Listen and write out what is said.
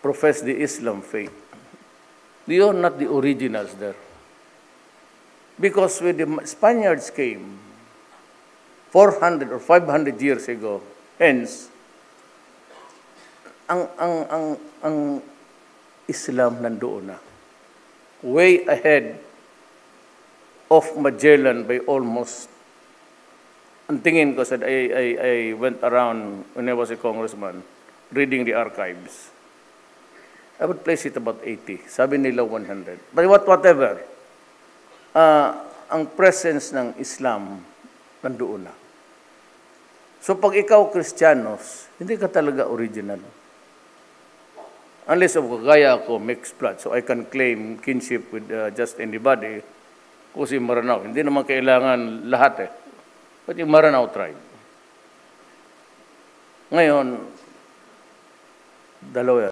profess the Islam faith. They are not the originals there. Because when the Spaniards came 400 or 500 years ago, hence, ang Islam nandoon na. Way ahead of Magellan by almost. Ang tingin ko, said, I went around when I was a congressman, reading the archives. I would place it about 80. Sabi nila 100. But whatever, ang presence ng Islam nandoon na. So pag ikaw Kristiyanos, hindi ka talaga original. Unless gaya ako, mixed blood, so I can claim kinship with just anybody, o si Maranao. Hindi naman kailangan lahat eh. But yung Maranao tribe. Ngayon, dalawa